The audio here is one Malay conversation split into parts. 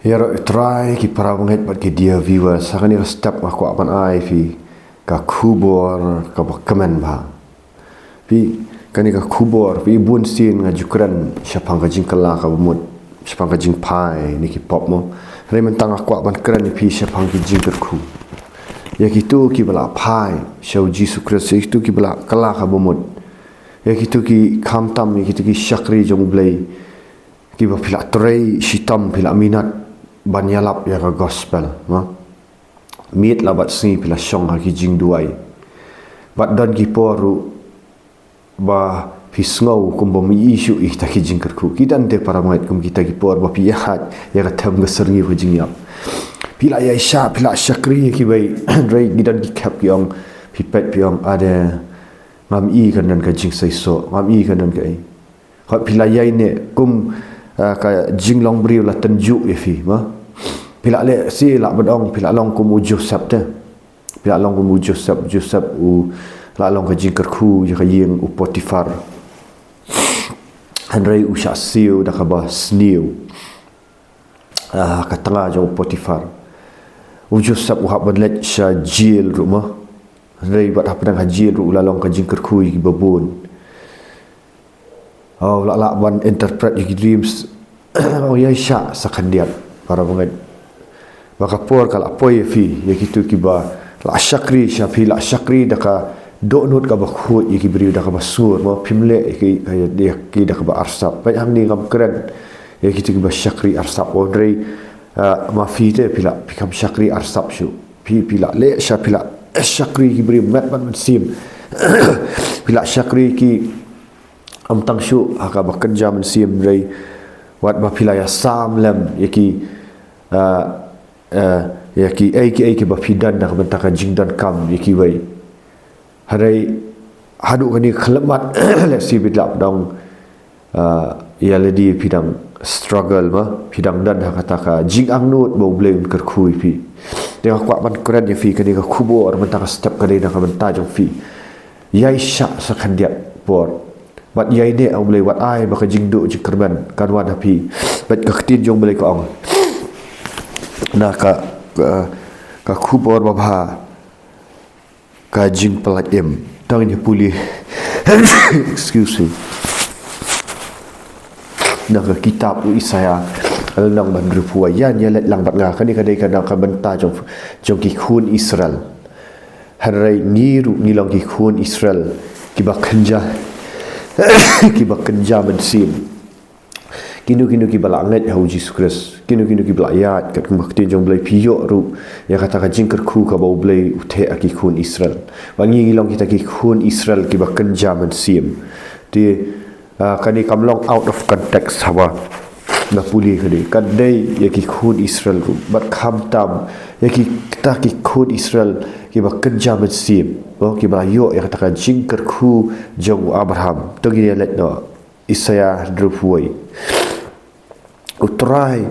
Hero try ki para banget pat ki dia viewers sakani ka step aku apan ai fi ka kubor ka comment ba fi kani ka kubor fi bun sin nga jukran syapang ka jingkala ka bumut syapang ka jingpai ni ki pop mo re mentang aku apan kran fi syapang ki jingkyrkhu ya kitu ki bala pai shau Jesus Christ itu ki bala kala ka bumut ya kitu ki khamtam ya kitu ki syakri jong Blei ki ba pila trei shitam pila minat banyalap ya ka gospel ma mit labat sni pila syong ha ki jing duai bat dan ki poru ba pisngau kum bom isu ih ta ki jingkyrkhu kidan te para mait kum kita ki por ba pihat ya ka tham geserni hu jing yap pila ya sha pila syakri ki bai rei gidan ki kap yong pipet piong ada ngam i kan dan ka jing sai so ngam i kan dan ka ai ha pila ya ne kum ka jinglong briu la tenju fi ma pila le si la bedong pila long kum Joseph te pila long kum Joseph u la long ka Jingkyrkhu je ka yeng u Potifar handrai u syasiu da ka ba sniu ka tanga jo Potifar u Joseph u hab let sha jil rumah handrai bat hap dang jil ru la long ka Jingkyrkhu ki babun oh la ban interpret your dreams oh ya sya sakandiat para banget maka por kala poi fi ya kitu kiba la syakri syafi la syakri daka donut ka bakhut ya kibri daka basur ma pimle ki dia ki daka ba arsap bai hamni ngam keren ya kitu kiba syakri arsap ondrei ma fi te pila pikam syakri arsap syu pila le syapila syakri kibri mat man sim pila syakri ki amtang syu aka bekerja mensim dari wat bapila ya sam lem yaki yaki ai bapidan dah bentakan jingdan kam yaki wai harai hadu kani khlemat let si bidlap dong ya ledi pidang struggle ma pidang dan kata ka jing angnut bau Blei Jingkyrkhu pi dia kuat man keren ya fi kani ka kubur bentaka step kani dah benta jong fi yai syak sakandiat por bat yai ne au Blei wat ai ba ka jingdu jingkerban kan wan hapi bat ka ktin jong Blei ko ong na ka kubor babha ka jing pelat em tang ni puli excuse me na ka kitab u Isaya alang ban rupu yan ya let lang bat nga kani kadai kana ka benta jong ki khun Israel harai niru nilong ki khun Israel ki ba khanja ki ba kenja mensim kinu ki bala anget hau Jesus Christ kinu ki bala ayat kat kumaktin jong Blei piyo ru ya kata ka Jingkyrkhu ka bau Blei Theh ki khun Israel wangi ngilong kita ki khun Israel ki ba kenja mensim di kani kamlong out of context hawa na puli kani kadai ya ki khun Israel ru bat khamtam ya ki kita ki khun Israel ki ba kenja mensim ki ba yo ya kata ka Jingkyrkhu jong Abraham to gi let no Isaya drupuai utrai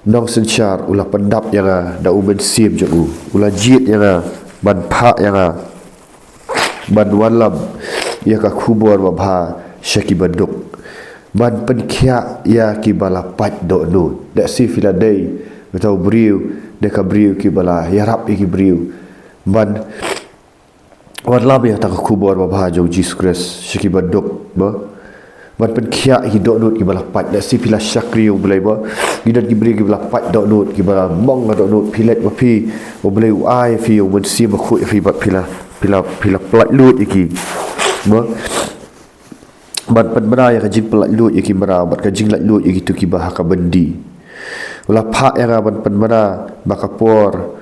nong senchar ulah pendap yang da uben sim je ulah jit yang ban pha yang ban walam ya ka kubor babha syaki baduk ban penkhia ya ki bala pat do no da si fila dei betau briu de ka briu ki bala ya rap ki briu ban walam ya ta ka kubor babha jo Jesus Christ syaki baduk ba ban penkhia hidok nut ki bala pat da si pila syakri Blei ba gidan ki beri ki bala pat dok nut ki bala mong dok nut pilet ba pi Blei ai fi ben si ba khu fi ba pila plat lut iki ba ban penbera ya jing plat lut iki mera bat ka jing lat lut iki tu ki bah ka bendi ulah pa ya ban penbera ba kapor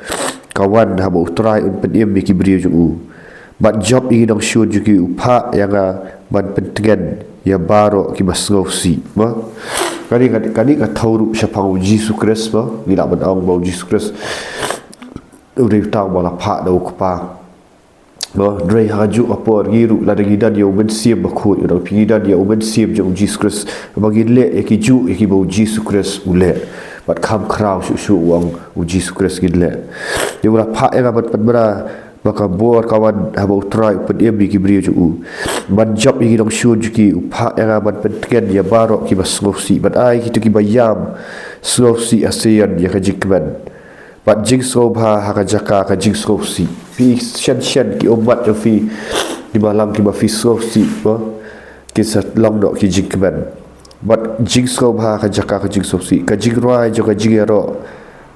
kawan ha ba utrai un pedim ki beri ju bat job iki dong syud ju ki upha yang ban pentengan ya baro ki basngausi ba kani ka thaurup syapang Jesus Christ ba gila badang bau Jesus Christ uri tang bala pha dau kpa ba drei haju apor giru la gidan ya uben siam ba khu ro gidan ya uben siam jo Jesus Christ bagi le ki ju ki bau Jesus Christ ule bat kham khrau su wang Jesus Christ gidle dia ura pha era bat bra baka bor kawan haba utrai pedim ki brio ju ban job ki dong syud ki upha era ban pentken ya barok ki basngofsi ban ai ki tu ki bayam Sulawesi ASEAN ya ka jingkeman bat jing sobha ha ka jaka ka jing Sulawesi pi shen ki umat jo fi di malam ki ba fi Sulawesi ki sat long dok ki jingkeman bat jing sobha ka jaka ka jing Sulawesi ka jing rai jo ka jing ero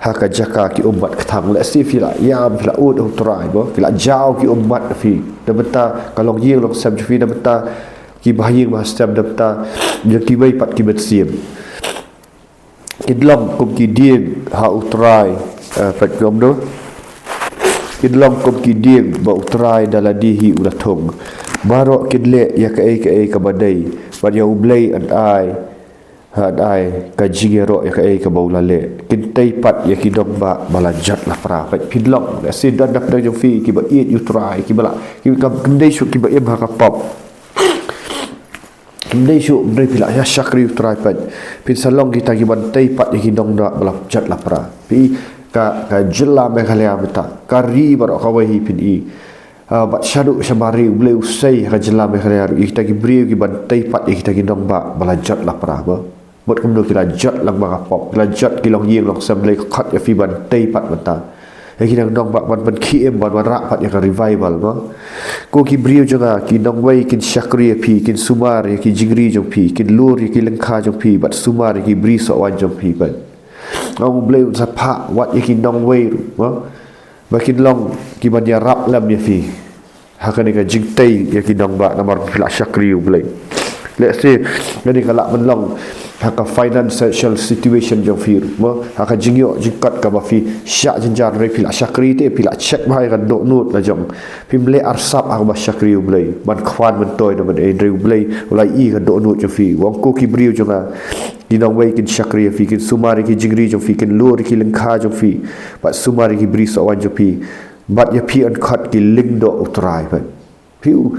ha ka jaka ki umat ketang la si fi la yam la ud utrai ki la jauh ki umat fi da beta kalong yeng long sam fi da beta ki bahayeng ma stem da beta je ki bai pat ki bet siem kidlom kum ki diem ha utrai pat gom do kidlom kum ki diem ba utrai dala dihi ulah thong baro kidle ya ka ka badai ban ya Blei an ai ka jingero ya ka baulale kintai pat ya ki dong ba balajat la pra pat kidlom la sin dan dak dang fi ki ba it utrai ki bala ki kam kendai shu ki ba em ha ka pop Blei syu Blei pila ya syakri utrai pat pin salong kita ki bantai pat ki dong da balap jat la pra pi ka jela me khalia meta kari baro kawahi pin i bat syadu syamari Blei usai ka jela me khalia kita ki bri ki bantai pat kita ki dong ba balajat la pra ba bot kum do kila jat lang ba pop kila jat ki long yeng long sam Blei khat ya fi bantai pat meta ki dong dong ba ban khiem ban ra pat ya ka revival ba ko ki brio jonga ki dong wei kin syakri pi kin sumar ki jingri jong pi kin lur ki lengkha jong pi bat sumar ki bri so wan jong pi ban ngau Blei sa pha wat ki dong wei ba kin long ki ban ya rap lam ya fi ha ka ni ka jingtai ya ki dong ba namar pila syakri Blei let's say ngani kala ban long haka financial situation jong fir haka jingyo jingkat ka ba fi syak jenjar re pila syakri te pila check bai kan dok nut la jong pim le arsap ak ba syakri Blei ban khwan ban toy no ban e re Blei ulai i kan dok nut jong fi wong ko ki brio jonga dinong wei kin syakri fi kin sumari ki jingri jong fi kin lur ki lengkha jong fi bat sumari ki bri so wan jong fi bat ya pi an khat ki ling do utrai ban piu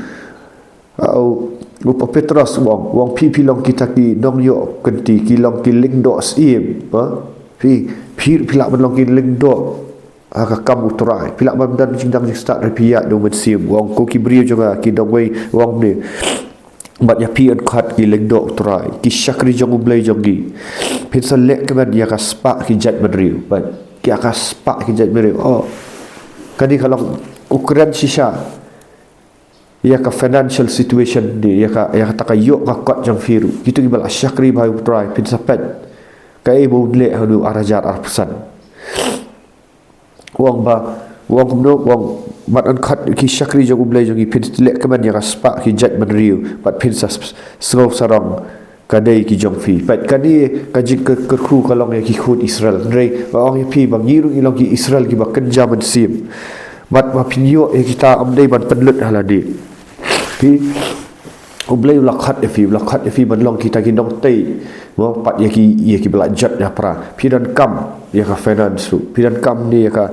au Lupa Petros wong pi long kita ki dong yo kenti ki long ki ling do sim pi pila ban long ki ling do ka kam utrai pila ban dan jingdang start repia do men sim wong ko ki brio juga ki dong wei wong ni bat ya pi an khat ki ling do utrai ki syakri jong Blei jong gi pin selek ke ban ya ka spa ki jat bedriu ban ki ka spa ki jat bedriu kadi kalau ukuran sisa ya ka financial situation dia ya ka takayuk ka kot jang firu gitu gibal syakri bai utrai pin sapet kai bo le hanu arajar arpesan wong kumno wong mat an khat ki syakri jang Blei jang pin le kaman ya ka spa ki jat man riu pat pin sa sro sarong kadai ki jong fi pat kadi ka Jingkyrkhu kalong ya ki khut Israel rei ong pi bang yiru ilong ki Israel ki ba kenja man sim mat ma pinyo kita amdai ban penlut haladi pi Blei lakhat fi ban long kita ki dong tei mo pat ya ki belajat ya pra pi dan kam ya ka finance pi dan kam ni ya ka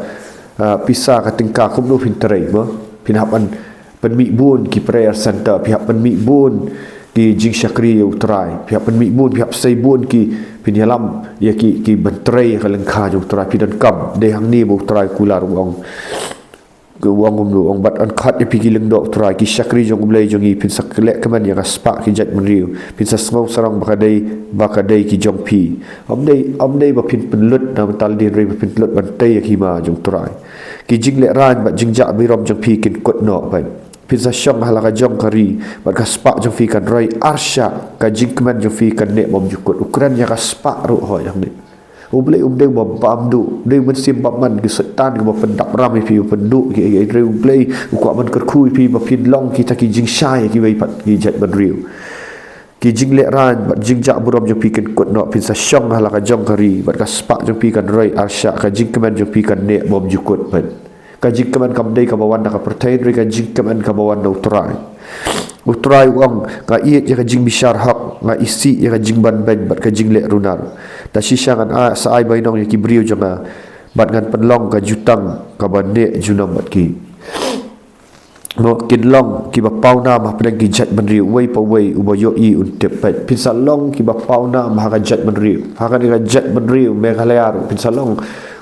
pisa ka tingka kum no pinterei mo pinhapan penmi bun ki prayer center pihak penmi bun ki jing syakri utrai pihak penmi bun pihak sei bun ki pinyalam ya ki bentrei ka lengkha jo utrai pi dan kam de hang ni bo utrai kular wong wong bat an khat pi ki leng dok trai ki syakri jong Blei jong i pin sak lek kaman ya spa ki jat menriu pin sa ngau sarang bakadai ki jong pi amdei ba pin penlut na tal din re pin lut ban tai ki ma jong trai ki jing lek ran bat jing ja bi rom jong pi kin kot no ban pin sa syong halaka jong kari bat ka spa jong fi kan roi arsya ka jing kaman jong fi kan ne bom jukut ukuran ya ka spa ru ho yang ni Blei deng ba bamdu deng men sim man ki setan ki ba pendap ram pi pendu ki re Blei ko man kerkhu pi ba pin long kita ki jing syai ki bai pat ki jat ban riu ki jing le ran ba jing ja burom jo pi ken kot no pin sa syong hala ka jong kari ba ka spak jo pi kan roi arsya ka jing keman jo pi kan ne bom jukut ban ka jing keman kam dei ka bawan ka pertain re ka jing keman ka bawan no utrai wong ka iet ya ka jing bishar hak nga isi ya ka jing ban ban bat ka jing le runar ta sisyangan sa ai bainong ya ki brio jonga bat ngan penlong ka jutang ka bande junam bat ki no kin long ki ba pau na ma pedang ki jat menriu wei pa wei ubo yo i un tepet pinsa long ki ba pau na ma ka jat menriu ha ka jat menriu me khalear pinsa long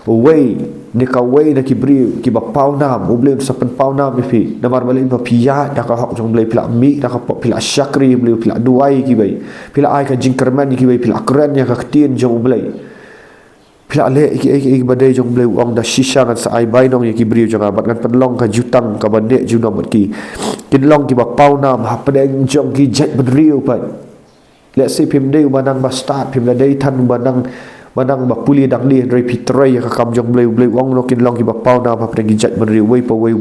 wei ni ka wei na ki brio ki ba pau na Blei sa pen pau na mi fi namar balik ba pia da ka hok jong Blei pila mi da ka pila syakri Blei pila duai ki bai pila ai ka jingkerman ki bai pila keren ya ka tien jong Blei la le ki badai jong blei ong da shisha ngan sa ai bai nong ye ki brio jong abat ngan penlong ka jutang ka bande juno mat ki kinlong ki ba pau nam ha pedeng jong ki jet bedriu pai le se phim dei banang ba start phim la dei than banang ba puli dang li rei pitrai ka kam jong blei ong no kinlong ki ba pau nam ha pedeng jet bedriu wei pa wei